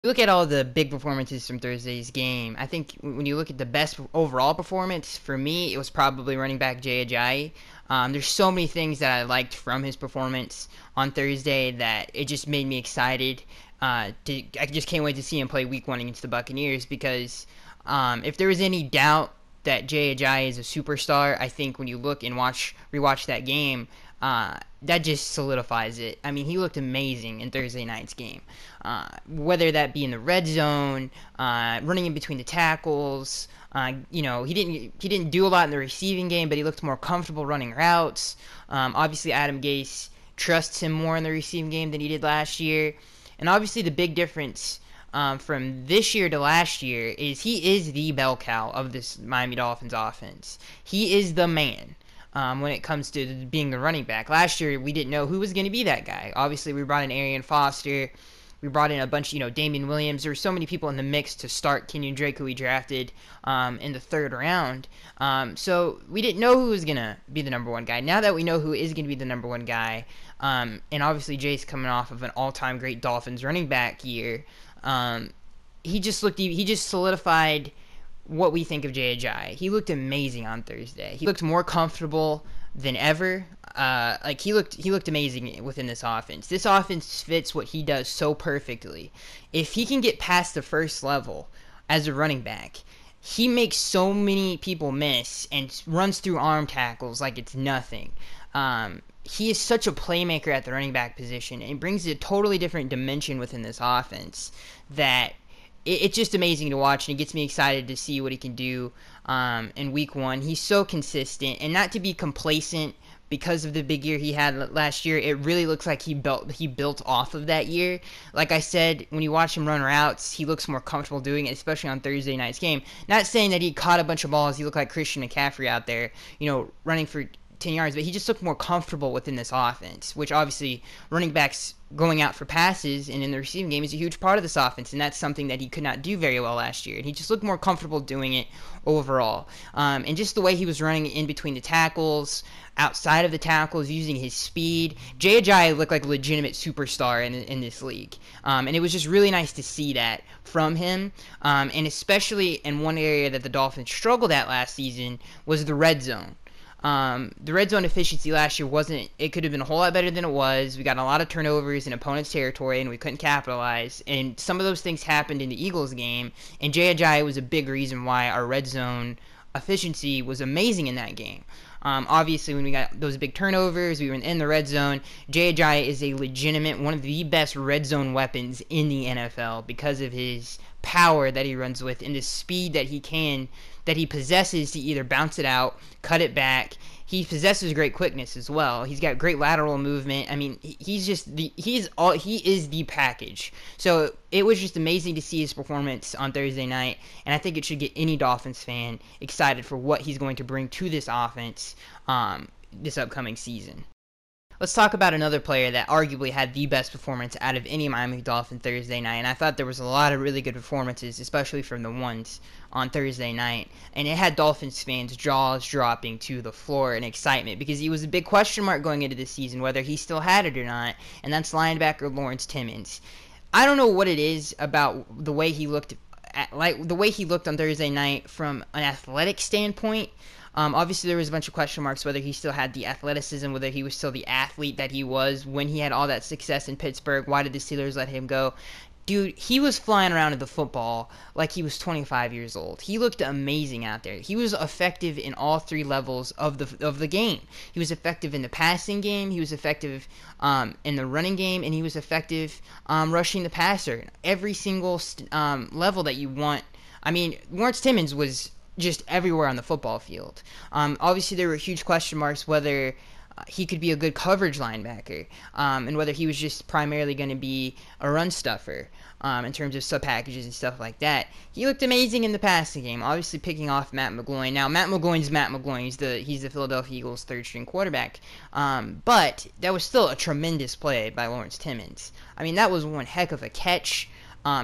Look at all the big performances from Thursday's game. I think when you look at the best overall performance, for me, it was probably running back Ajayi. There's so many things that I liked from his performance on Thursday that it just made me excited. I just can't wait to see him play Week 1 against the Buccaneers because if there was any doubt that Ajayi is a superstar, I think when you look and rewatch that game, that just solidifies it. I mean, he looked amazing in Thursday night's game. Whether that be in the red zone, running in between the tackles, he didn't do a lot in the receiving game, but he looked more comfortable running routes. Obviously, Adam Gase trusts him more in the receiving game than he did last year, and obviously the big difference from this year to last year is he is the bell cow of this Miami Dolphins offense. He is the man. When it comes to being the running back. Last year, we didn't know who was going to be that guy. Obviously, we brought in Arian Foster. We brought in a bunch, Damian Williams. There were so many people in the mix to start Kenyon Drake, who we drafted in the third round. So we didn't know who was going to be the number one guy. Now that we know who is going to be the number one guy, and obviously Jay's coming off of an all-time great Dolphins running back year, he just solidified what we think of Ajayi. He looked amazing on Thursday. He looked more comfortable than ever. He looked amazing within this offense. This offense fits what he does so perfectly. If he can get past the first level as a running back, he makes so many people miss and runs through arm tackles like it's nothing. He is such a playmaker at the running back position and brings a totally different dimension within this offense that it's just amazing to watch, and it gets me excited to see what he can do in Week 1. He's so consistent, and not to be complacent because of the big year he had last year. It really looks like he built off of that year. Like I said, when you watch him run routes, he looks more comfortable doing it, especially on Thursday night's game. Not saying that he caught a bunch of balls. He looked like Christian McCaffrey out there, running for 10 yards, but he just looked more comfortable within this offense, which obviously running backs going out for passes and in the receiving game is a huge part of this offense, and that's something that he could not do very well last year, and he just looked more comfortable doing it overall. And just the way he was running in between the tackles, outside of the tackles, using his speed, Ajayi looked like a legitimate superstar in this league, and it was just really nice to see that from him, and especially in one area that the Dolphins struggled at last season was the red zone. The red zone efficiency last year it could have been a whole lot better than it was. We got a lot of turnovers in opponent's territory, and we couldn't capitalize. And some of those things happened in the Eagles game, and Ajayi was a big reason why our red zone efficiency was amazing in that game. Obviously, when we got those big turnovers, we were in the red zone. Ajayi is a legitimate, one of the best red zone weapons in the NFL because of his power that he runs with and the speed that he possesses to either bounce it out, cut it back. He possesses great quickness as well. He's got great lateral movement. I mean, he is the package. So it was just amazing to see his performance on Thursday night, and I think it should get any Dolphins fan excited for what he's going to bring to this offense this upcoming season. Let's talk about another player that arguably had the best performance out of any Miami Dolphin Thursday night, and I thought there was a lot of really good performances, especially from the ones on Thursday night, and it had Dolphins fans' jaws dropping to the floor in excitement because he was a big question mark going into this season, whether he still had it or not, and that's linebacker Lawrence Timmons. I don't know what it is about the way he looked on Thursday night from an athletic standpoint. Obviously, there was a bunch of question marks whether he still had the athleticism, whether he was still the athlete that he was when he had all that success in Pittsburgh. Why did the Steelers let him go? Dude, he was flying around at the football like he was 25 years old. He looked amazing out there. He was effective in all three levels of the game. He was effective in the passing game, he was effective in the running game, and he was effective rushing the passer. Every single level that you want. I mean, Lawrence Timmons was just everywhere on the football field. Obviously, there were huge question marks whether he could be a good coverage linebacker, and whether he was just primarily going to be a run stuffer in terms of sub packages and stuff like that. He looked amazing in the passing game, obviously picking off Matt McGloin. Now, Matt McGloin's Matt McGloin. He's the Philadelphia Eagles' third-string quarterback, but that was still a tremendous play by Lawrence Timmons. I mean, that was one heck of a catch.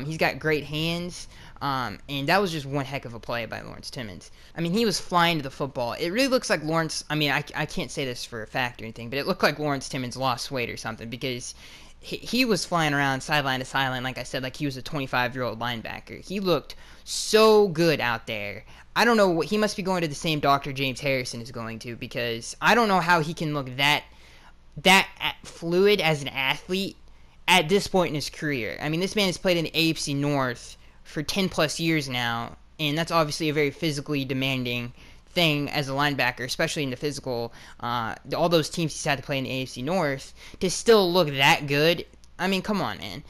He's got great hands. And that was just one heck of a play by Lawrence Timmons. I mean, he was flying to the football. It really looks like Lawrence, I mean, I can't say this for a fact or anything, but it looked like Lawrence Timmons lost weight or something because he was flying around sideline to sideline, like I said, like he was a 25-year-old linebacker. He looked so good out there. I don't know what he must be going to the same doctor James Harrison is going to, because I don't know how he can look that fluid as an athlete at this point in his career. I mean, this man has played in the AFC North for 10 plus years now, and that's obviously a very physically demanding thing as a linebacker, especially in the physical. All those teams he's had to play in the AFC North, to still look that good. I mean, come on, man.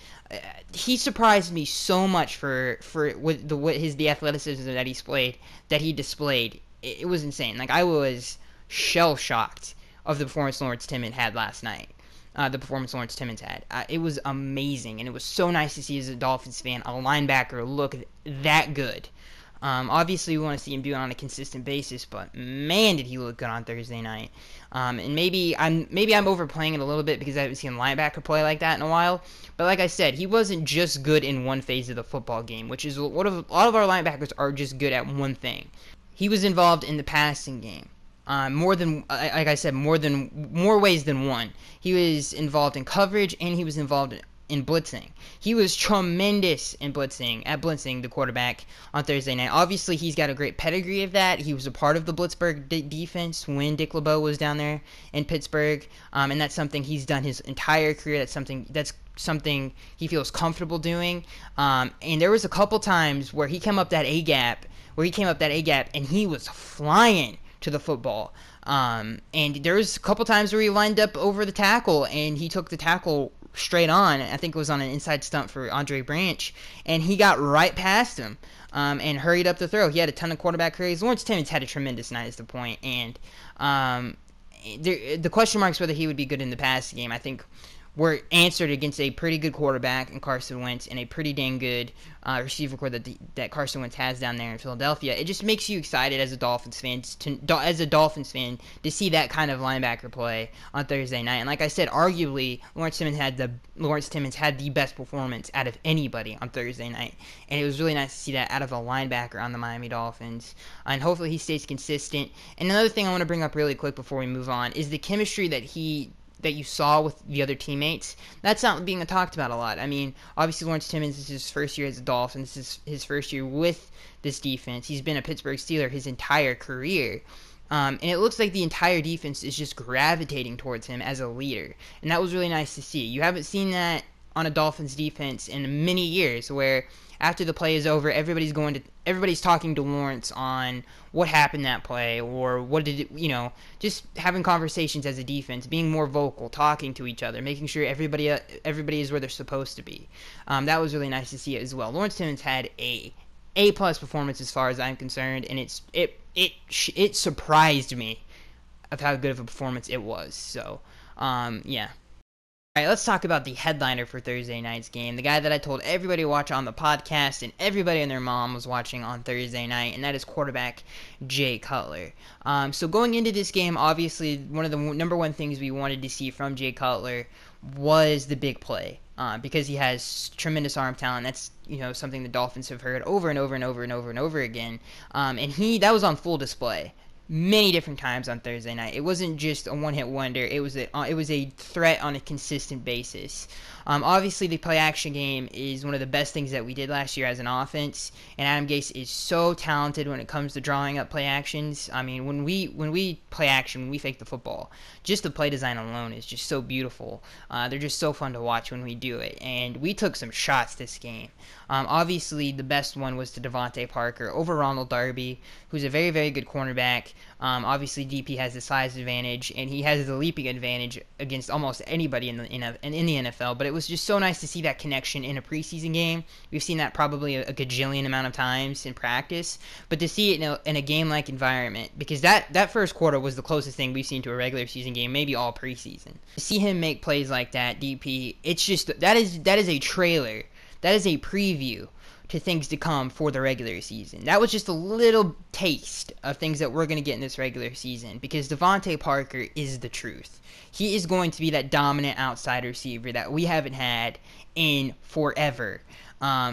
He surprised me so much for the athleticism that he displayed. It was insane. Like, I was shell shocked of the performance Lawrence Timmons had last night. It was amazing, and it was so nice to see as a Dolphins fan a linebacker look that good. Obviously, we want to see him do it on a consistent basis, but man, did he look good on Thursday night. And maybe I'm overplaying it a little bit because I haven't seen a linebacker play like that in a while. But like I said, he wasn't just good in one phase of the football game, which is what a lot of our linebackers are, just good at one thing. He was involved in the passing game. More ways than one. He was involved in coverage, and he was involved in blitzing. He was tremendous in blitzing the quarterback on Thursday night. Obviously, he's got a great pedigree of that. He was a part of the Blitzburg defense when Dick LeBeau was down there in Pittsburgh, and that's something he's done his entire career. That's something he feels comfortable doing. And there was a couple times where he came up that A gap, and he was flying to the football. And there was a couple times where he lined up over the tackle, and he took the tackle straight on. I think it was on an inside stunt for Andre Branch, and he got right past him and hurried up the throw. He had a ton of quarterback hurries. Lawrence Timmons had a tremendous night, is the point. And the question marks whether he would be good in the passing game, I think, were answered against a pretty good quarterback in Carson Wentz and a pretty dang good receiver core that Carson Wentz has down there in Philadelphia. It just makes you excited as a Dolphins fan to see that kind of linebacker play on Thursday night. And like I said, arguably Lawrence Timmons had the best performance out of anybody on Thursday night, and it was really nice to see that out of a linebacker on the Miami Dolphins. And hopefully he stays consistent. And another thing I want to bring up really quick before we move on is the chemistry that you saw with the other teammates. That's not being talked about a lot. I mean, obviously Lawrence Timmons is his first year as a Dolphin. This is his first year with this defense. He's been a Pittsburgh Steeler his entire career. And it looks like the entire defense is just gravitating towards him as a leader. And that was really nice to see. You haven't seen that on a Dolphins defense in many years, where after the play is over, everybody's talking to Lawrence on what happened that play, or what did it, just having conversations as a defense, being more vocal, talking to each other, making sure everybody is where they're supposed to be. That was really nice to see as well. Lawrence Timmons had A+ performance as far as I'm concerned, and it surprised me of how good of a performance it was. So, yeah. All right, let's talk about the headliner for Thursday night's game, the guy that I told everybody to watch on the podcast and everybody and their mom was watching on Thursday night, and that is quarterback Jay Cutler. So going into this game, obviously one of the number one things we wanted to see from Jay Cutler was the big play, because he has tremendous arm talent. That's something the Dolphins have heard over and over and over and over and over again, and that was on full display many different times on Thursday night. It wasn't just a one-hit wonder. It was a threat on a consistent basis. Obviously, the play-action game is one of the best things that we did last year as an offense, and Adam Gase is so talented when it comes to drawing up play actions. I mean, when we play action, when we fake the football, just the play design alone is just so beautiful. They're just so fun to watch when we do it, and we took some shots this game. Obviously, the best one was to Devontae Parker over Ronald Darby, who's a very, very good cornerback. Obviously, DP has the size advantage, and he has the leaping advantage against almost anybody in the NFL. But it was just so nice to see that connection in a preseason game. We've seen that probably a gajillion amount of times in practice, but to see it in a game-like environment, because that first quarter was the closest thing we've seen to a regular season game, maybe all preseason. To see him make plays like that, DP, it's just that is a trailer. That is a preview to things to come for the regular season. That was just a little taste of things that we're going to get in this regular season, because Devontae Parker is the truth. He is going to be that dominant outside receiver that we haven't had in forever.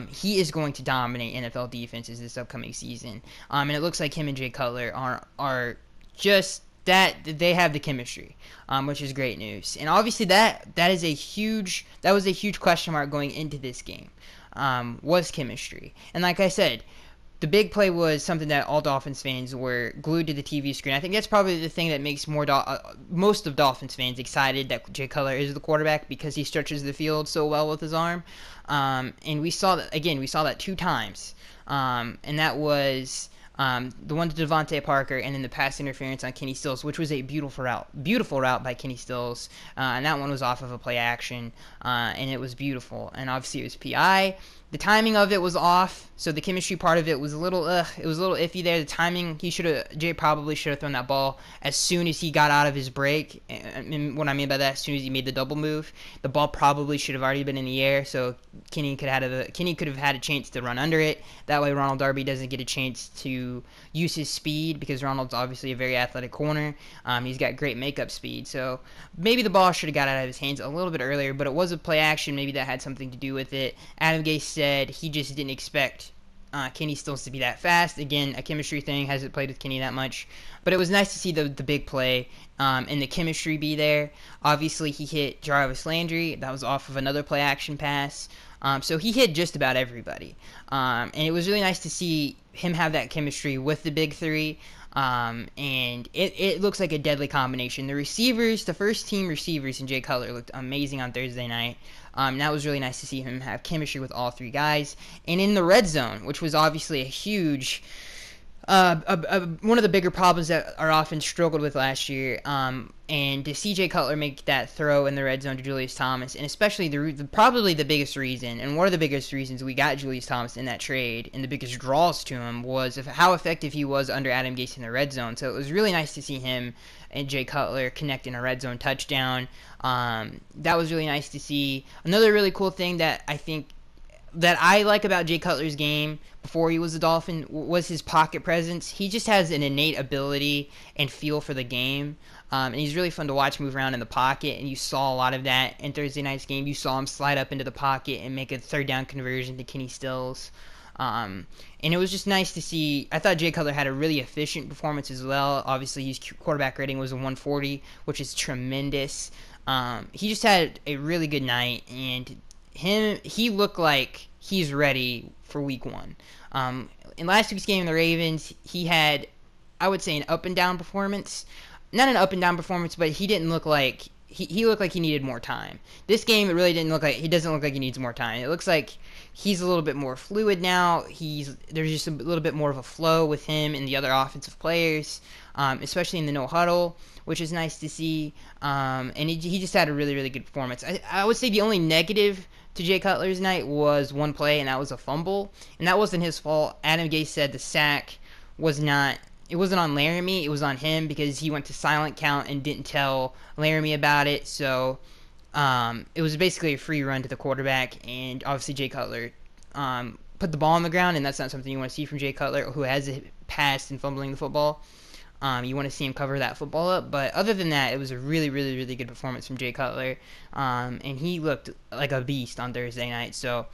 He is going to dominate NFL defenses this upcoming season. And it looks like him and Jay Cutler are just that they have the chemistry, which is great news. And obviously that was a huge question mark going into this game, was chemistry. And like I said, the big play was something that all Dolphins fans were glued to the TV screen. I think that's probably the thing that makes most of Dolphins fans excited that Jay Cutler is the quarterback, because he stretches the field so well with his arm. And we saw that 2 times. And that was the one to Devontae Parker, and then the pass interference on Kenny Stills, which was a beautiful route by Kenny Stills, and that one was off of a play action, and it was beautiful. And obviously it was PI. The timing of it was off, so the chemistry part of it was a little iffy there. The timing, Jay probably should have thrown that ball as soon as he got out of his break. And what I mean by that, as soon as he made the double move, the ball probably should have already been in the air, so Kenny could have had a chance to run under it. That way Ronald Darby doesn't get a chance to use his speed, because Ronald's obviously a very athletic corner. He's got great makeup speed, so maybe the ball should have got out of his hands a little bit earlier, but it was a play action. Maybe that had something to do with it. Adam Gase said he just didn't expect Kenny Stills to be that fast. Again, a chemistry thing, hasn't played with Kenny that much, but it was nice to see the big play and the chemistry be there. Obviously he hit Jarvis Landry. That was off of another play action pass. So he hit just about everybody, and it was really nice to see him have that chemistry with the big three. And it looks like a deadly combination. The first team receivers in Jay Cutler looked amazing on Thursday night. That was really nice to see him have chemistry with all 3 guys. And in the red zone, which was obviously a huge, one of the bigger problems that our offense struggled with last year, and to see Jay Cutler make that throw in the red zone to Julius Thomas, and especially probably the biggest reason, and one of the biggest reasons we got Julius Thomas in that trade, and the biggest draws to him, was how effective he was under Adam Gase in the red zone. So it was really nice to see him and Jay Cutler connect in a red zone touchdown. That was really nice to see. Another really cool thing that I like about Jay Cutler's game before he was a Dolphin was his pocket presence. He just has an innate ability and feel for the game, and he's really fun to watch move around in the pocket, and you saw a lot of that in Thursday night's game. You saw him slide up into the pocket and make a third down conversion to Kenny Stills. And it was just nice to see. I thought Jay Cutler had a really efficient performance as well. Obviously, his quarterback rating was a 140, which is tremendous. He just had a really good night, and he looked like he's ready for week 1. In last week's game in the Ravens, he had, I would say, an up and down performance. Not an up and down performance, but he didn't look like he looked like he needed more time. This game, it really didn't look like he needs more time. It looks like he's a little bit more fluid now. There's just a little bit more of a flow with him and the other offensive players, especially in the no huddle, which is nice to see. And he just had a really, really good performance. I would say the only negative to Jay Cutler's night was one play, and that was a fumble. And that wasn't his fault. Adam Gase said the sack wasn't on Laramie, it was on him, because he went to silent count and didn't tell Laramie about it. So it was basically a free run to the quarterback, and obviously Jay Cutler put the ball on the ground, and that's not something you want to see from Jay Cutler, who has a past in fumbling the football. You want to see him cover that football up, but other than that, it was a really, really, really good performance from Jay Cutler, and he looked like a beast on Thursday night. So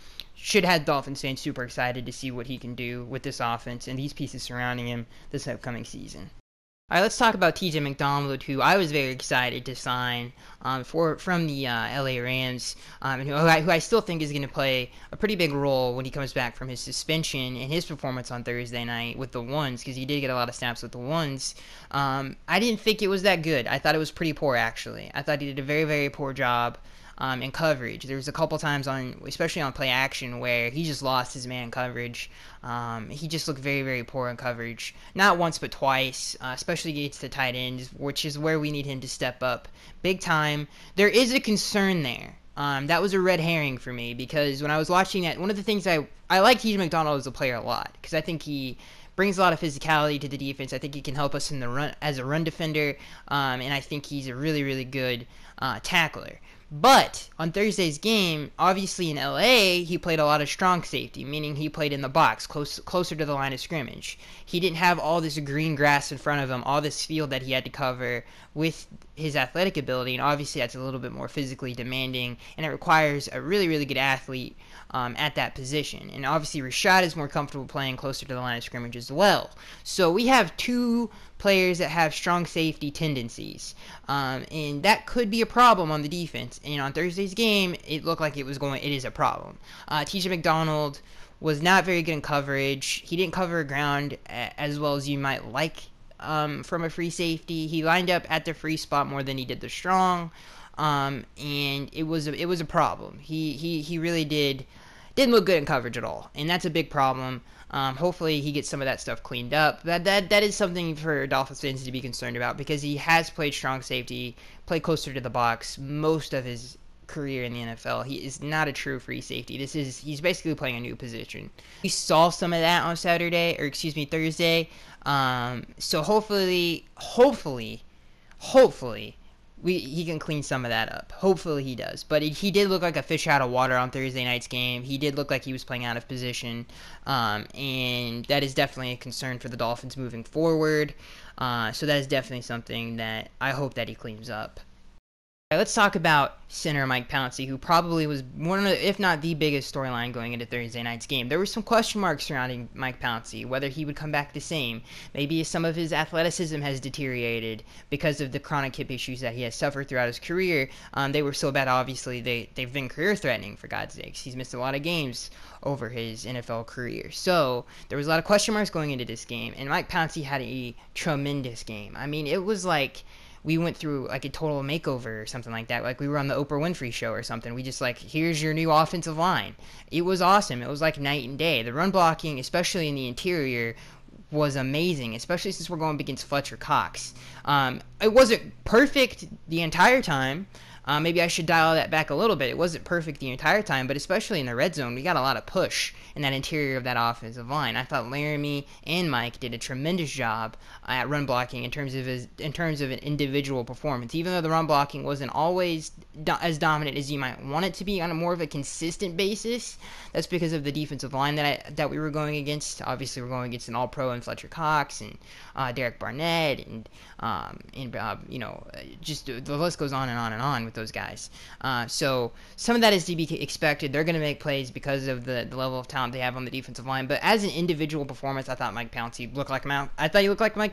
should have Dolphins fans super excited to see what he can do with this offense and these pieces surrounding him this upcoming season. All right, let's talk about TJ McDonald, who I was very excited to sign from the LA Rams, and who I still think is going to play a pretty big role when he comes back from his suspension and his performance on Thursday night with the ones, because he did get a lot of snaps with the ones. I didn't think it was that good. I thought it was pretty poor, actually. I thought he did a very, very poor job in coverage. There was a couple times especially on play action, where he just lost his man coverage. He just looked very, very poor in coverage. Not once, but twice, especially against the tight ends, which is where we need him to step up big time. There is a concern there. That was a red herring for me, because when I was watching that, one of the things I like TJ McDonald as a player a lot, because I think he brings a lot of physicality to the defense. I think he can help us in the run as a run defender, and I think he's a really, really good tackler. But on Thursday's game, obviously in LA, he played a lot of strong safety, meaning he played in the box, closer to the line of scrimmage. He didn't have all this green grass in front of him, all this field that he had to cover with his athletic ability, and obviously that's a little bit more physically demanding, and it requires a really, really good athlete at that position. And obviously Rashad is more comfortable playing closer to the line of scrimmage as well. So we have two players that have strong safety tendencies, and that could be a problem on the defense. And on Thursday's game, it looked like it is a problem. TJ McDonald was not very good in coverage. He didn't cover ground as well as you might like from a free safety. He lined up at the free spot more than he did the strong, and it was a problem. He really didn't look good in coverage at all, and that's a big problem. Hopefully he gets some of that stuff cleaned up. That is something for Dolphins fans to be concerned about, because he has played strong safety, played closer to the box most of his career in the NFL. He is not a true free safety. He's basically playing a new position. We saw some of that on Thursday. So hopefully he can clean some of that up. Hopefully he does. But he did look like a fish out of water on Thursday night's game. He did look like he was playing out of position, and that is definitely a concern for the Dolphins moving forward. So that is definitely something that I hope that he cleans up. All right, let's talk about center Mike Pouncey, who probably was one of the, if not the biggest storyline going into Thursday night's game. There were some question marks surrounding Mike Pouncey, whether he would come back the same. Maybe some of his athleticism has deteriorated because of the chronic hip issues that he has suffered throughout his career. They were so bad, obviously, they've been career-threatening, for God's sakes. He's missed a lot of games over his NFL career. So there was a lot of question marks going into this game, and Mike Pouncey had a tremendous game. I mean, it was like we went through like a total makeover or something like that. Like we were on the Oprah Winfrey show or something. We just here's your new offensive line. It was awesome. It was like night and day. The run blocking, especially in the interior, was amazing, especially since we're going up against Fletcher Cox. It wasn't perfect the entire time. Maybe I should dial that back a little bit. It wasn't perfect the entire time, but especially in the red zone, we got a lot of push in that interior of that offensive line. I thought Laramie and Mike did a tremendous job at run blocking in terms of an individual performance. Even though the run blocking wasn't always as dominant as you might want it to be on a more of a consistent basis, that's because of the defensive line that we were going against. Obviously, we're going against an All-Pro in Fletcher Cox and Derek Barnett and just the list goes on and on and on with those guys. So some of that is to be expected. They're going to make plays because of the level of talent they have on the defensive line. But as an individual performance, I thought Mike Pouncey looked like Mike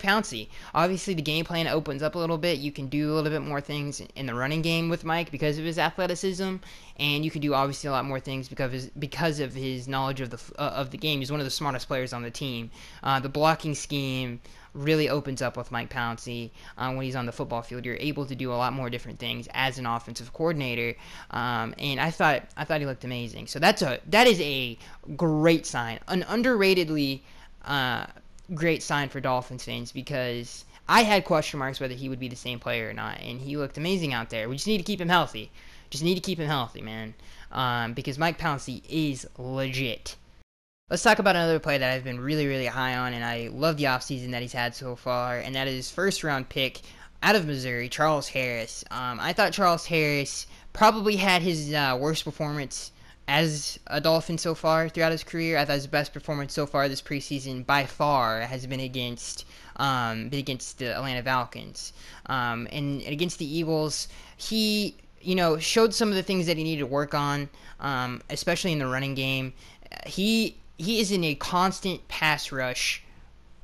Pouncey. Obviously, the game plan opens up a little bit. You can do a little bit more things in the running game with Mike because of his athleticism, and you can do obviously a lot more things because of his knowledge of the game. He's one of the smartest players on the team. The blocking scheme really opens up with Mike Pouncey when he's on the football field. You're able to do a lot more different things as an offensive coordinator, and I thought he looked amazing. So that is a great sign, an underratedly great sign for Dolphins fans, because I had question marks whether he would be the same player or not, and he looked amazing out there. We just need to keep him healthy. Man, because Mike Pouncey is legit. Let's talk about another play that I've been really, really high on, and I love the offseason that he's had so far, and that is first-round pick out of Missouri, Charles Harris. I thought Charles Harris probably had his worst performance as a Dolphin so far throughout his career. I thought his best performance so far this preseason by far has been against the Atlanta Falcons. And against the Eagles, he showed some of the things that he needed to work on, especially in the running game. He is in a constant pass rush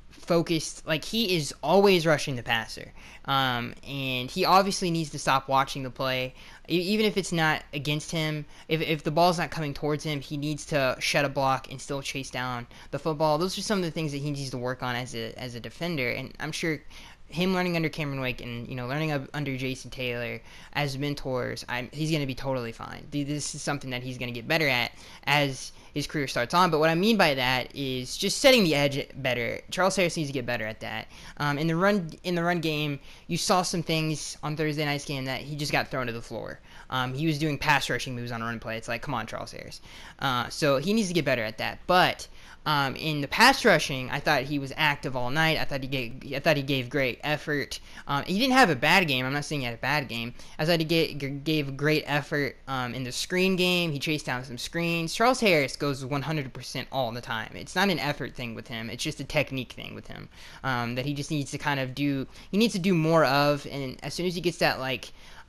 focused, like he is always rushing the passer. And he obviously needs to stop watching the play. Even if it's not against him, if the ball's not coming towards him, he needs to shed a block and still chase down the football. Those are some of the things that he needs to work on as a defender. And I'm sure him learning under Cameron Wake and learning under Jason Taylor as mentors, he's going to be totally fine. This is something that he's going to get better at as his career starts on. But what I mean by that is just setting the edge better. Charles Harris needs to get better at that. In the run game, you saw some things on Thursday night's game that he just got thrown to the floor. He was doing pass rushing moves on a run play. It's like, come on, Charles Harris. So he needs to get better at that. But in the pass rushing, I thought he was active all night. I thought he gave great effort. He didn't have a bad game. I'm not saying he had a bad game. I thought he gave great effort in the screen game. He chased down some screens. Charles Harris goes 100% all the time. It's not an effort thing with him. It's just a technique thing with him that he just needs to kind of do. He needs to do more of. And as soon as he gets that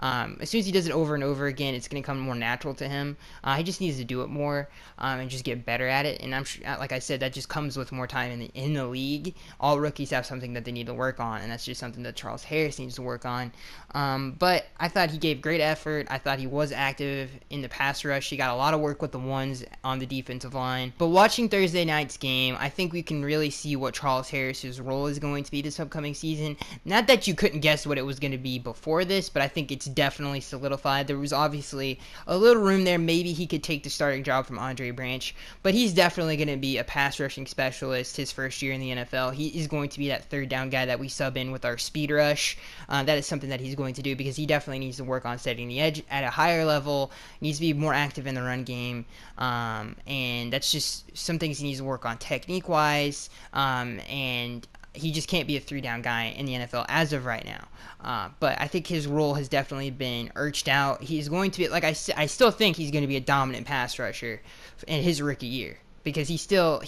As soon as he does it over and over again, it's going to come more natural to him. He just needs to do it more and just get better at it. And I'm sure, like I said, that just comes with more time in the league. All rookies have something that they need to work on, and that's just something that Charles Harris needs to work on. But I thought he gave great effort. I thought he was active in the pass rush. He got a lot of work with the ones on the defensive line. But watching Thursday night's game, I think we can really see what Charles Harris's role is going to be this upcoming season. Not that you couldn't guess what it was going to be before this, but I think it's definitely solidified. There was obviously a little room there. Maybe he could take the starting job from Andre Branch, but he's definitely going to be a pass rushing specialist his first year in the NFL. He is going to be that third down guy that we sub in with our speed rush. That is something that he's going to do because he definitely needs to work on setting the edge at a higher level, needs to be more active in the run game, and that's just some things he needs to work on technique-wise, and he just can't be a three-down guy in the NFL as of right now. But I think his role has definitely been urged out. He's going to be, like I still think he's going to be a dominant pass rusher in his rookie year because he still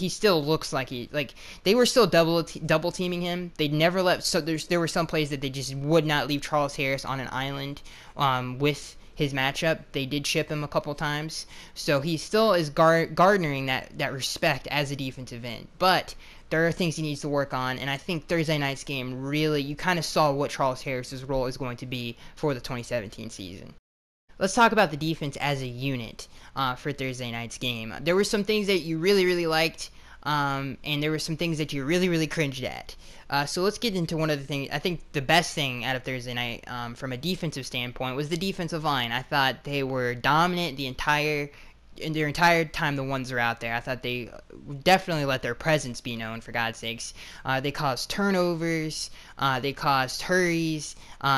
looks like they were still double teaming him. They never let there were some plays that they just would not leave Charles Harris on an island with his matchup. They did ship him a couple times, so he still is garnering that respect as a defensive end. But there are things he needs to work on, and I think Thursday night's game really, you kind of saw what Charles Harris's role is going to be for the 2017 season. Let's talk about the defense as a unit for Thursday night's game. There were some things that you really, really liked, and there were some things that you really, really cringed at. So let's get into one of the things. I think the best thing out of Thursday night from a defensive standpoint was the defensive line. I thought they were dominant in their entire time the ones are out there. I thought they definitely let their presence be known, for God's sakes. They caused turnovers. They caused hurries.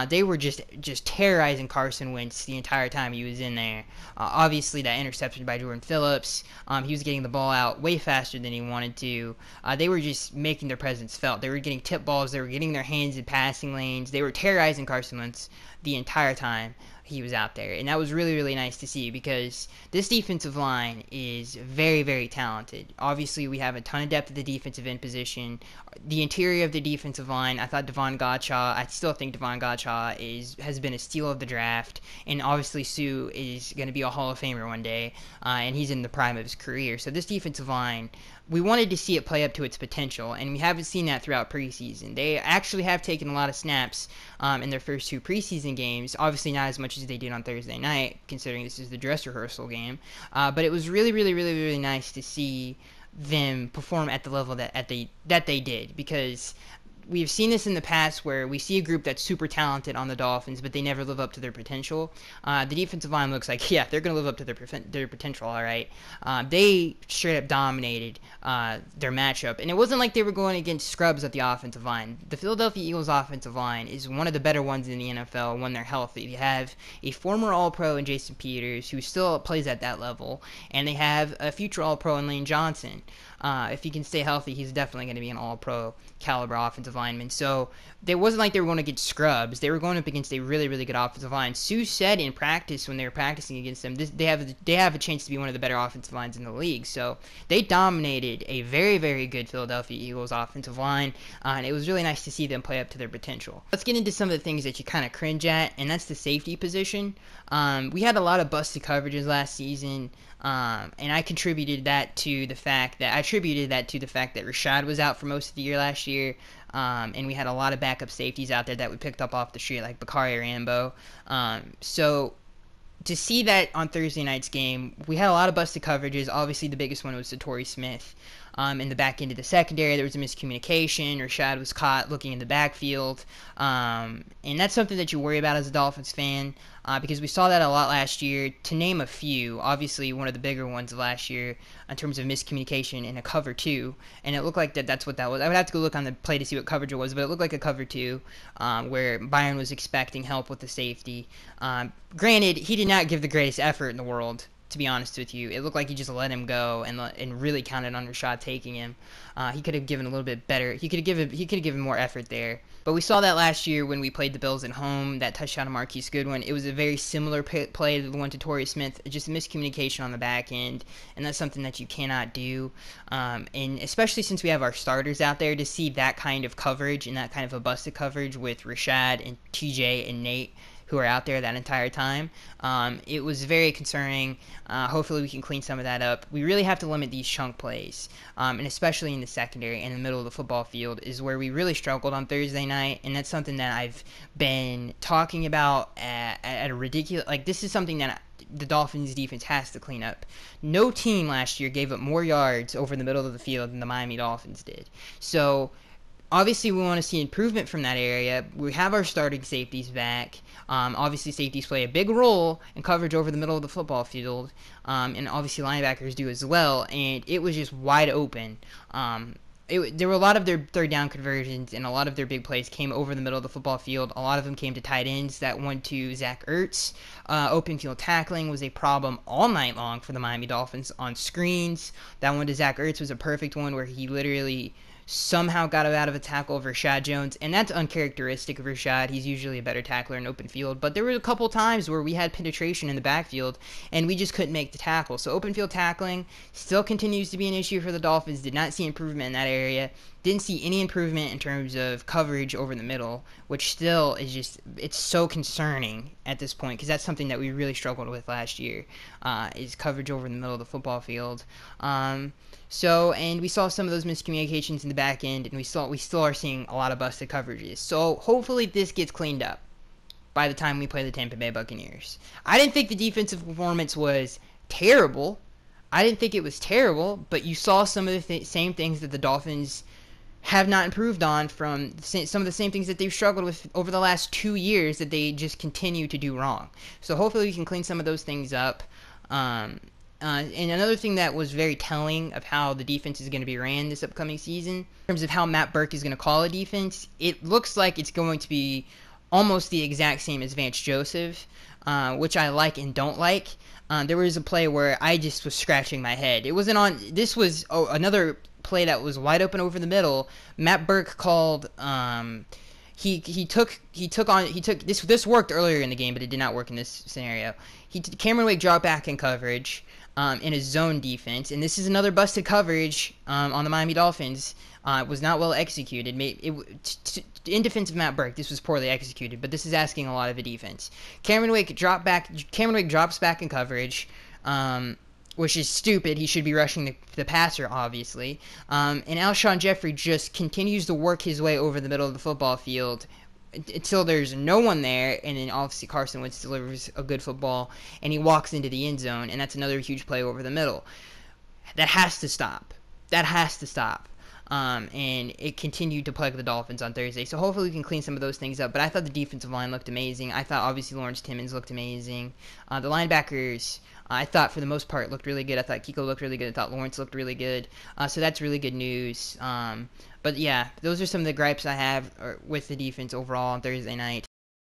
They were just terrorizing Carson Wentz the entire time he was in there. Obviously, that interception by Jordan Phillips, he was getting the ball out way faster than he wanted to. They were just making their presence felt. They were getting tip balls. They were getting their hands in passing lanes. They were terrorizing Carson Wentz the entire time he was out there, and that was really, really nice to see because this defensive line is very, very talented. Obviously, we have a ton of depth at the defensive end position. The interior of the defensive line, I thought I still think Devon Gottschall has been a steal of the draft, and obviously Sue is going to be a Hall of Famer one day, and he's in the prime of his career. So this defensive line, we wanted to see it play up to its potential, and we haven't seen that throughout preseason. They actually have taken a lot of snaps in their first two preseason games, obviously not as much as they did on Thursday night, considering this is the dress rehearsal game, but it was really, really, really, really nice to see them perform at the level that they did, because we've seen this in the past where we see a group that's super talented on the Dolphins, but they never live up to their potential. The defensive line looks like, yeah, they're going to live up to their potential, all right. They straight up dominated their matchup, and it wasn't like they were going against scrubs at the offensive line. The Philadelphia Eagles offensive line is one of the better ones in the NFL when they're healthy. They have a former All-Pro in Jason Peters, who still plays at that level, and they have a future All-Pro in Lane Johnson. If he can stay healthy, he's definitely going to be an All-Pro caliber offensive lineman. So it wasn't like they were going against scrubs. They were going up against a really, really good offensive line. Sue said in practice when they were practicing against them, they have a chance to be one of the better offensive lines in the league. So they dominated a very, very good Philadelphia Eagles offensive line, and it was really nice to see them play up to their potential. Let's get into some of the things that you kind of cringe at, and that's the safety position. We had a lot of busted coverages last season. And I attributed that to the fact that Rashad was out for most of the year last year, and we had a lot of backup safeties out there that we picked up off the street, like Bakari Rambo. So to see that on Thursday night's game, we had a lot of busted coverages. Obviously, the biggest one was Torrey Smith. In the back end of the secondary, there was a miscommunication. Rashad was caught looking in the backfield. And that's something that you worry about as a Dolphins fan, because we saw that a lot last year. To name a few, obviously one of the bigger ones last year in terms of miscommunication in a cover two, and it looked like that's what that was. I would have to go look on the play to see what coverage it was, but it looked like a cover two, where Byron was expecting help with the safety. Granted, he did not give the greatest effort in the world, to be honest with you. It looked like he just let him go and really counted on Rashad taking him. He could have given a little bit better. He could have given more effort there. But we saw that last year when we played the Bills at home, that touchdown to Marquise Goodwin. It was a very similar play to the one to Torrey Smith, just a miscommunication on the back end, and that's something that you cannot do. And especially since we have our starters out there, to see that kind of coverage and that kind of a busted coverage with Rashad and TJ and Nate who are out there that entire time. It was very concerning. Hopefully we can clean some of that up. We really have to limit these chunk plays, and especially in the secondary and in the middle of the football field is where we really struggled on Thursday night, and that's something that I've been talking about at a ridiculous, like, this is something that the Dolphins defense has to clean up. No team last year gave up more yards over the middle of the field than the Miami Dolphins did. So obviously we want to see improvement from that area. We have our starting safeties back. Obviously safeties play a big role in coverage over the middle of the football field, and obviously linebackers do as well, and it was just wide open. There were a lot of their third down conversions, and a lot of their big plays came over the middle of the football field. A lot of them came to tight ends that went to Zach Ertz. Open field tackling was a problem all night long for the Miami Dolphins on screens. That one to Zach Ertz was a perfect one where he literally somehow got out of a tackle of Rashad Jones, and that's uncharacteristic of Rashad. He's usually a better tackler in open field, but there were a couple times where we had penetration in the backfield, and we just couldn't make the tackle. So open field tackling still continues to be an issue for the Dolphins. Did not see improvement in that area. Didn't see any improvement in terms of coverage over the middle, which still is just, it's so concerning at this point, because that's something that we really struggled with last year, is coverage over the middle of the football field. And we saw some of those miscommunications in the back end, and we still are seeing a lot of busted coverages. So hopefully this gets cleaned up by the time we play the Tampa Bay Buccaneers. I didn't think the defensive performance was terrible. I didn't think it was terrible, but you saw some of the same things that the Dolphins have not improved on, from some of the same things that they've struggled with over the last 2 years that they just continue to do wrong. So hopefully we can clean some of those things up. And another thing that was very telling of how the defense is going to be ran this upcoming season, in terms of how Matt Burke is going to call a defense, it looks like it's going to be almost the exact same as Vance Joseph, which I like and don't like. There was a play where I just was scratching my head. It wasn't on. This was another play that was wide open over the middle. Matt Burke called. This worked earlier in the game, but it did not work in this scenario. Cameron Wake dropped back in coverage in his zone defense, and this is another busted coverage on the Miami Dolphins. It was not well executed. In defense of Matt Burke, this was poorly executed, but this is asking a lot of the defense. Cameron Wake drops back in coverage, which is stupid. He should be rushing the passer, obviously. And Alshon Jeffrey just continues to work his way over the middle of the football field until there's no one there, and then obviously Carson Wentz delivers a good football, and he walks into the end zone, and that's another huge play over the middle. That has to stop. And it continued to plague the Dolphins on Thursday. So hopefully we can clean some of those things up. But I thought the defensive line looked amazing. I thought obviously Lawrence Timmons looked amazing. The linebackers, I thought for the most part looked really good. I thought Kiko looked really good. I thought Lawrence looked really good. So that's really good news. But yeah, those are some of the gripes I have with the defense overall on Thursday night.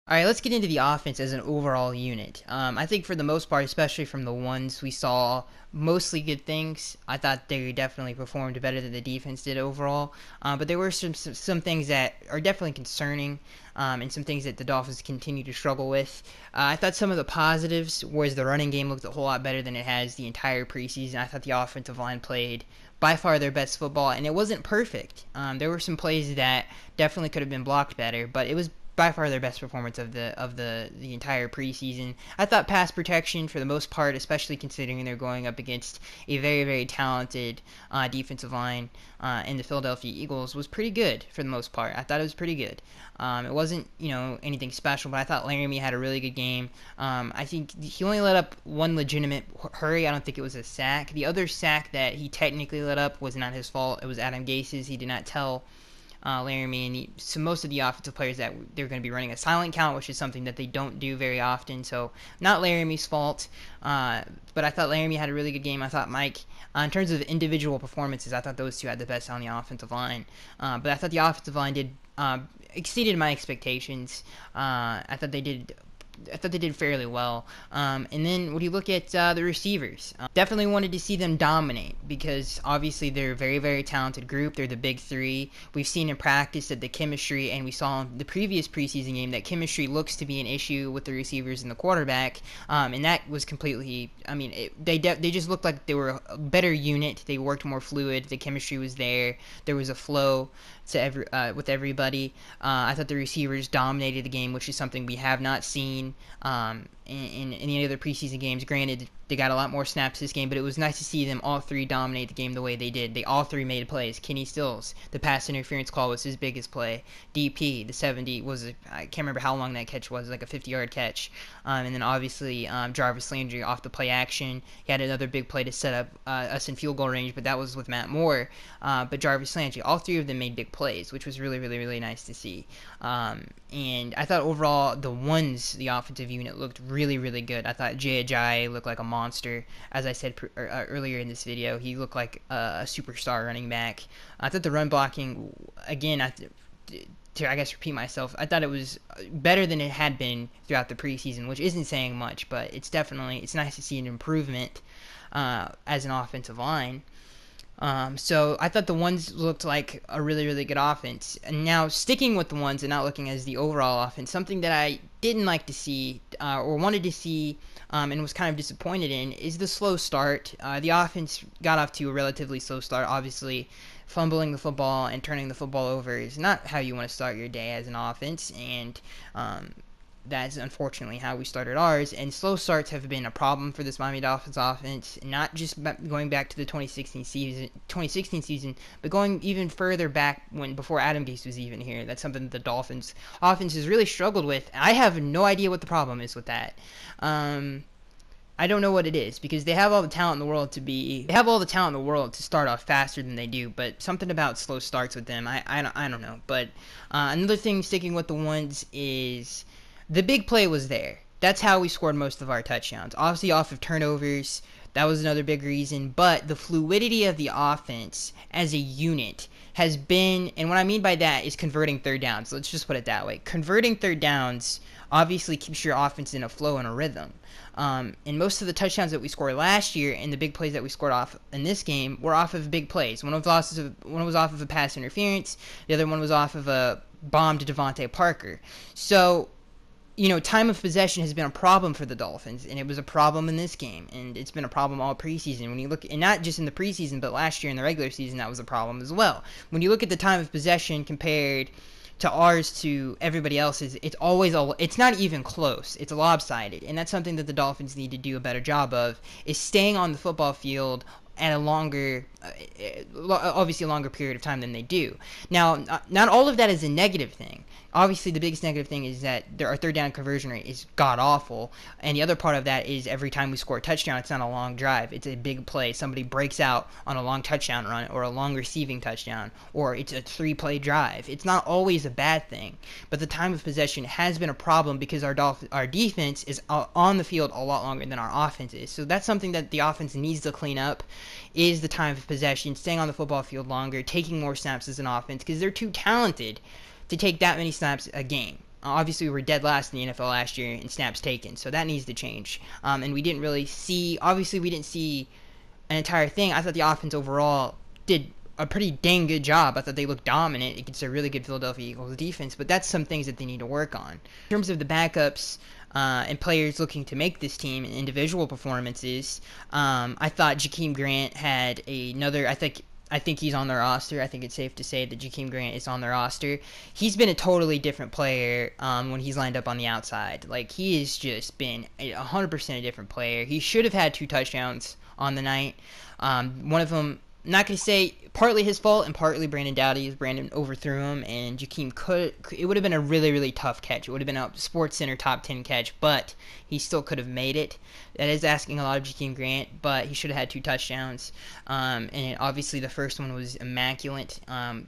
All right, let's get into the offense as an overall unit. I think for the most part, especially from the ones we saw, mostly good things. I thought they definitely performed better than the defense did overall. But there were some things that are definitely concerning, and some things that the Dolphins continue to struggle with. I thought some of the positives was the running game looked a whole lot better than it has the entire preseason. I thought the offensive line played by far their best football, and it wasn't perfect. There were some plays that definitely could have been blocked better, but it was by far their best performance of the entire preseason. I thought pass protection for the most part, especially considering they're going up against a very, very talented defensive line in the Philadelphia Eagles, was pretty good for the most part. I thought it was pretty good. It wasn't, anything special, but I thought Laramie had a really good game. I think he only let up one legitimate hurry. I don't think it was a sack. The other sack that he technically let up was not his fault. It was Adam Gase's. He did not tell Laramie and most of the offensive players that they're going to be running a silent count, which is something that they don't do very often. So not Laramie's fault, but I thought Laramie had a really good game. I thought Mike, in terms of individual performances, I thought those two had the best on the offensive line. But I thought the offensive line exceeded my expectations. I thought they did they did fairly well. And then when you look at the receivers, definitely wanted to see them dominate because obviously they're a very, very talented group. They're the big three. We've seen in practice that the chemistry, and we saw in the previous preseason game that chemistry looks to be an issue with the receivers and the quarterback. And that was completely, I mean, they just looked like they were a better unit. They worked more fluid. The chemistry was there. There was a flow to with everybody. I thought the receivers dominated the game, which is something we have not seen in any other preseason games. Granted, they got a lot more snaps this game, but it was nice to see them all three dominate the game the way they did. They all three made plays. Kenny Stills, the pass interference call was his biggest play. DP, the 70 I can't remember how long that catch was, like a 50-yard catch. And then obviously Jarvis Landry off the play action. He had another big play to set up us in field goal range, but that was with Matt Moore. But Jarvis Landry, all three of them made big plays, which was really, really, really nice to see. And I thought overall the offensive unit looked really, really good. I thought Ajayi looked like a monster. As I said earlier in this video, he looked like a superstar running back. I thought the run blocking, again, to I guess repeat myself, I thought it was better than it had been throughout the preseason, which isn't saying much, but it's nice to see an improvement as an offensive line. So I thought the ones looked like a really, really good offense. And now sticking with the ones and not looking as the overall offense, something that I didn't like to see or wanted to see and was kind of disappointed in is the slow start. The offense got off to a relatively slow start. Obviously, fumbling the football and turning the football over is not how you want to start your day as an offense, and that's unfortunately how we started ours. And slow starts have been a problem for this Miami Dolphins offense, not just going back to the 2016 season, but going even further back before Adam Gase was even here. That's something that the Dolphins offense has really struggled with. I have no idea what the problem is with that. I don't know what it is, because they have all the talent in the world to start off faster than they do, but something about slow starts with them, I don't know. But another thing, sticking with the ones, is the big play was there. That's how we scored most of our touchdowns. Obviously off of turnovers, that was another big reason, but the fluidity of the offense as a unit has been, and what I mean by that is converting third downs. Let's just put it that way. Converting third downs obviously keeps your offense in a flow and a rhythm. And most of the touchdowns that we scored last year and the big plays that we scored off in this game were off of big plays. One was off of a pass interference. The other one was off of a bomb to Devontae Parker. So, time of possession has been a problem for the Dolphins, and it was a problem in this game, and it's been a problem all preseason. When you look, and not just in the preseason, but last year in the regular season, that was a problem as well. When you look at the time of possession compared to ours to everybody else's, it's not even close. It's lopsided, and that's something that the Dolphins need to do a better job of, is staying on the football field at obviously a longer period of time than they do. Now, not all of that is a negative thing. Obviously, the biggest negative thing is that our third down conversion rate is god-awful, and the other part of that is every time we score a touchdown, it's not a long drive. It's a big play. Somebody breaks out on a long touchdown run or a long receiving touchdown, or it's a 3-play drive. It's not always a bad thing, but the time of possession has been a problem because our defense is on the field a lot longer than our offense is. So that's something that the offense needs to clean up, is the time of possession, staying on the football field longer, taking more snaps as an offense, because they're too talented to take that many snaps a game. Obviously, we were dead last in the NFL last year in snaps taken, so that needs to change. And we didn't really see, obviously we didn't see an entire thing. I thought the offense overall did a pretty dang good job. I thought they looked dominant against a really good Philadelphia Eagles defense, but that's some things that they need to work on. In terms of the backups and players looking to make this team in individual performances, I thought Jakeem Grant had another, I think he's on their roster. I think it's safe to say that Jakeem Grant is on their roster. He's been a totally different player when he's lined up on the outside. Like, he has just been 100% a different player. He should have had 2 touchdowns on the night. One of them, I'm not going to say partly his fault and partly Brandon Doughty's. Brandon overthrew him, and Jakeem it would have been a really, really tough catch. It would have been a SportsCenter top 10 catch, but he still could have made it. That is asking a lot of Jakeem Grant, but he should have had 2 touchdowns. And obviously the first one was immaculate,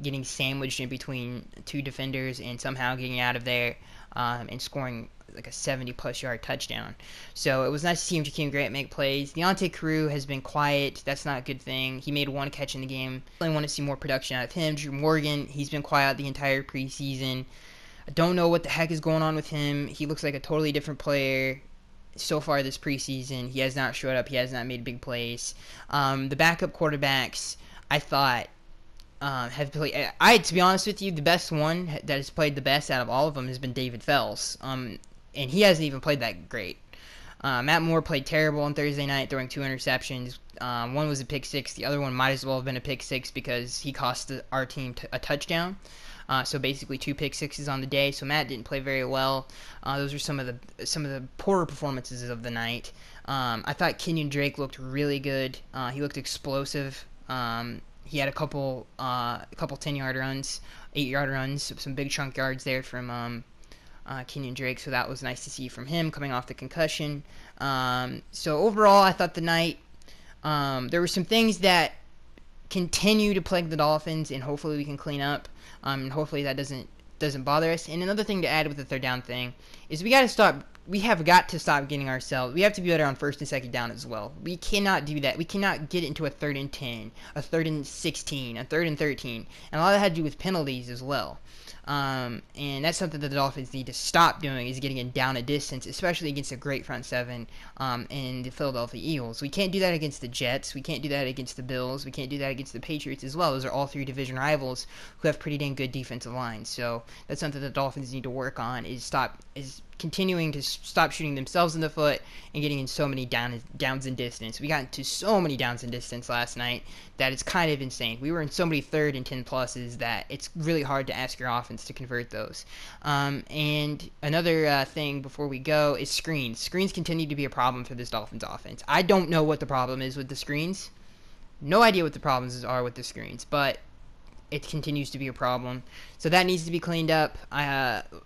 getting sandwiched in between 2 defenders and somehow getting out of there and scoring like a 70-plus yard touchdown. So it was nice to see Jakeem Grant make plays. Deontay Carew has been quiet. That's not a good thing. He made 1 catch in the game. I want to see more production out of him. Drew Morgan, he's been quiet the entire preseason. I don't know what the heck is going on with him. He looks like a totally different player so far this preseason. He has not showed up. He has not made big plays. The backup quarterbacks, I thought, have played. To be honest with you, the best one that has played the best out of all of them has been David Fells. And he hasn't even played that great. Matt Moore played terrible on Thursday night, throwing 2 interceptions. One was a pick six. The other one might as well have been a pick six because he cost our team a touchdown. So basically 2 pick sixes on the day. So Matt didn't play very well. Those are some of the poorer performances of the night. I thought Kenyon Drake looked really good. He looked explosive. He had a couple 10-yard runs, 8-yard runs, some big chunk yards there from Kenyon Drake, so that was nice to see from him coming off the concussion. So overall, I thought the night, there were some things that continue to plague the Dolphins, and hopefully we can clean up, and hopefully that doesn't bother us. And another thing to add with the third down thing is we have got to stop getting ourselves. We have to be better on first and second down as well. We cannot do that. We cannot get into a 3rd and 10, a 3rd and 16, a 3rd and 13, and a lot of that had to do with penalties as well. And that's something that the Dolphins need to stop doing, is getting it down a distance, especially against a great front seven in the Philadelphia Eagles. We can't do that against the Jets. We can't do that against the Bills. We can't do that against the Patriots as well. Those are all 3 division rivals who have pretty dang good defensive lines. So that's something that the Dolphins need to work on, is continuing to stop shooting themselves in the foot and getting in so many downs and distance. We got into so many downs and distance last night that it's kind of insane. We were in so many 3rd and 10 pluses that it's really hard to ask your offense to convert those. And another thing before we go is screens. Screens continue to be a problem for this Dolphins offense. I don't know what the problem is with the screens. No idea what the problems are with the screens, but it continues to be a problem. So that needs to be cleaned up.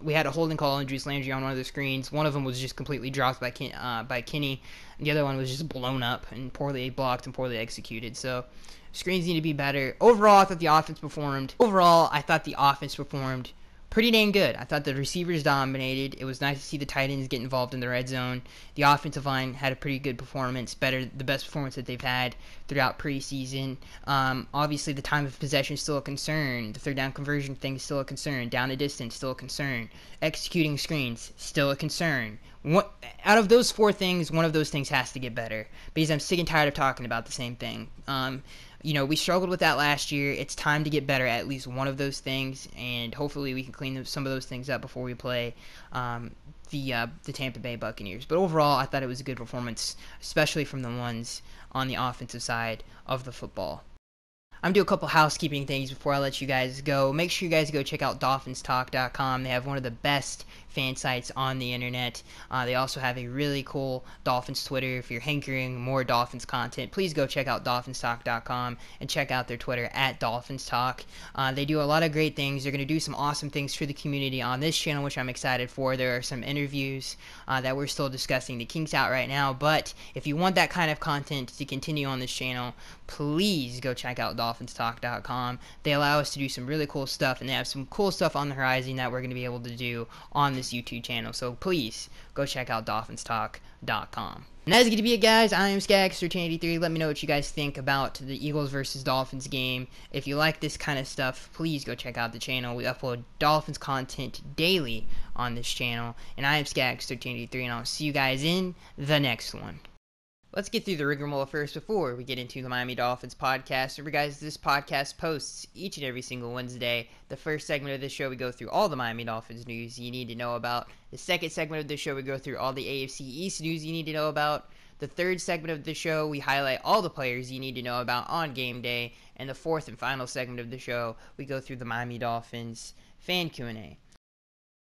We had a holding call on Juice Landry on one of the screens. One of them was just completely dropped by Kenny. And the other one was just blown up and poorly blocked and poorly executed. So screens need to be better. Overall, I thought the offense performed pretty dang good. I thought the receivers dominated. It was nice to see the tight ends get involved in the red zone. The offensive line had a pretty good performance, the best performance that they've had throughout preseason. Obviously, the time of possession is still a concern. The third down conversion thing is still a concern. Down a distance, still a concern. Executing screens, still a concern. Out of those 4 things, one of those things has to get better, because I'm sick and tired of talking about the same thing. We struggled with that last year. It's time to get better at least one of those things, and hopefully we can clean some of those things up before we play the Tampa Bay Buccaneers. But overall, I thought it was a good performance, especially from the ones on the offensive side of the football. I'm going to do a couple housekeeping things before I let you guys go. Make sure you guys go check out DolphinsTalk.com. They have one of the best fan sites on the internet. They also have a really cool Dolphins Twitter. If you're hankering more Dolphins content, please go check out DolphinsTalk.com and check out their Twitter at DolphinsTalk. They do a lot of great things. They're going to do some awesome things for the community on this channel, which I'm excited for. There are some interviews that we're still discussing the kinks out right now, but if you want that kind of content to continue on this channel, please go check out DolphinsTalk.com. They allow us to do some really cool stuff, and they have some cool stuff on the horizon that we're going to be able to do on this YouTube channel. So please go check out DolphinsTalk.com. And that's going to be it, guys. I am Skaggs1383. Let me know what you guys think about the Eagles versus Dolphins game. If you like this kind of stuff, please go check out the channel. We upload Dolphins content daily on this channel. And I am Skaggs1383, and I'll see you guys in the next one. Let's get through the rigmarole first before we get into the Miami Dolphins podcast. Remember, guys, this podcast posts each and every single Wednesday. The first segment of this show, we go through all the Miami Dolphins news you need to know about. The second segment of this show, we go through all the AFC East news you need to know about. The third segment of the show, we highlight all the players you need to know about on game day. And the fourth and final segment of the show, we go through the Miami Dolphins fan Q&A.